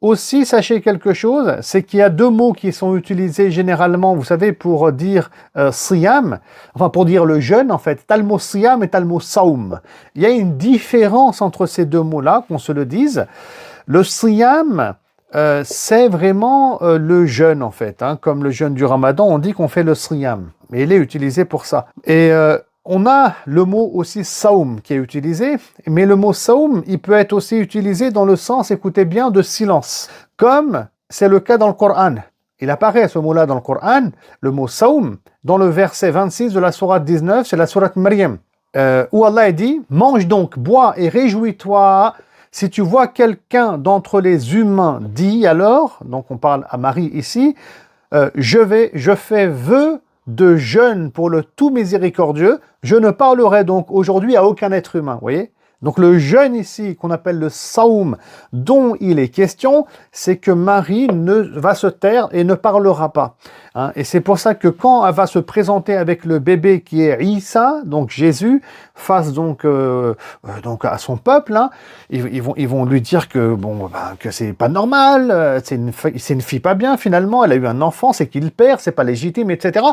aussi, sachez quelque chose, c'est qu'il y a deux mots qui sont utilisés généralement, vous savez, pour dire siyam, enfin pour dire le jeûne en fait, t'as le mot siyam et t'as le mot saoum. Il y a une différence entre ces deux mots-là, qu'on se le dise. Le siyam, c'est vraiment le jeûne en fait, hein, comme le jeûne du ramadan, on dit qu'on fait le siyam, mais il est utilisé pour ça. Et on a le mot aussi saoum qui est utilisé, mais le mot saoum, il peut être aussi utilisé dans le sens, écoutez bien, de silence, comme c'est le cas dans le Coran. Il apparaît ce mot-là dans le Coran, le mot saoum, dans le verset 26 de la sourate 19, c'est la sourate Maryam, où Allah dit « Mange donc, bois et réjouis-toi, si tu vois quelqu'un d'entre les humains, dis alors, donc on parle à Marie ici, je fais vœu de jeûne pour le tout miséricordieux, je ne parlerai donc aujourd'hui à aucun être humain, vous voyez ? Donc le jeûne ici, qu'on appelle le saoum, dont il est question, c'est que Marie va se taire et ne parlera pas. Hein, et c'est pour ça que quand elle va se présenter avec le bébé qui est Isa, donc Jésus, face donc à son peuple, hein, ils vont lui dire que bon, que c'est pas normal, c'est une fille pas bien finalement, elle a eu un enfant, c'est qu'il perd, c'est pas légitime, etc.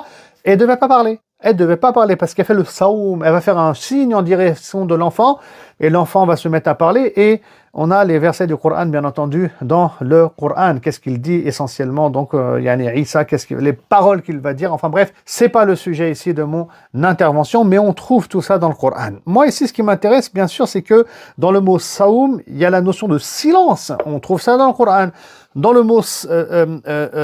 Et elle devait pas parler. Elle devait pas parler parce qu'elle fait le saoum, elle va faire un signe en direction de l'enfant et l'enfant va se mettre à parler et on a les versets du Coran bien entendu dans le Coran. Qu'est-ce qu'il dit essentiellement? Donc yani Isa, les paroles qu'il va dire. Enfin bref, c'est pas le sujet ici de mon intervention, mais on trouve tout ça dans le Coran. Moi ici, ce qui m'intéresse bien sûr, c'est que dans le mot saoum, il y a la notion de silence. On trouve ça dans le Coran. Dans le mot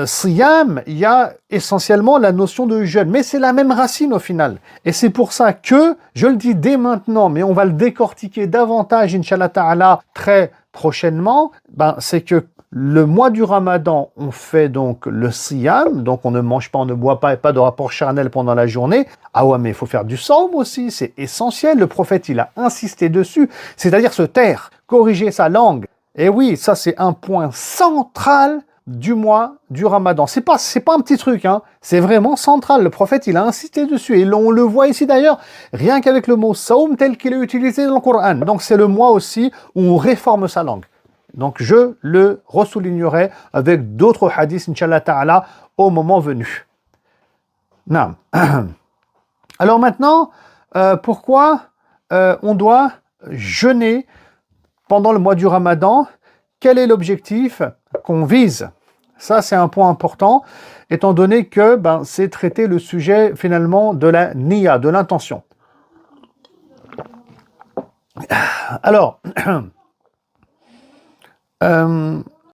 siyam, il y a essentiellement la notion de jeûne, mais c'est la même racine au final. Et c'est pour ça que, je le dis dès maintenant, mais on va le décortiquer davantage, Inch'Allah Ta'ala, très prochainement, c'est que le mois du Ramadan, on fait donc le siyam, donc on ne mange pas, on ne boit pas et pas de rapport charnel pendant la journée. Ah ouais, mais il faut faire du saum aussi, c'est essentiel. Le prophète, il a insisté dessus, c'est-à-dire se taire, corriger sa langue. Et oui, ça c'est un point central du mois du Ramadan. C'est pas un petit truc, hein. C'est vraiment central. Le prophète, il a insisté dessus. Et on le voit ici d'ailleurs, rien qu'avec le mot saum tel qu'il est utilisé dans le Coran. Donc c'est le mois aussi où on réforme sa langue. Donc je le ressoulignerai avec d'autres hadiths, Inch'Allah Ta'ala, au moment venu. Non. Alors maintenant, pourquoi on doit jeûner pendant le mois du Ramadan? Quel est l'objectif qu'on vise? Ça, c'est un point important, étant donné que c'est traiter le sujet finalement de la niya, de l'intention. Alors,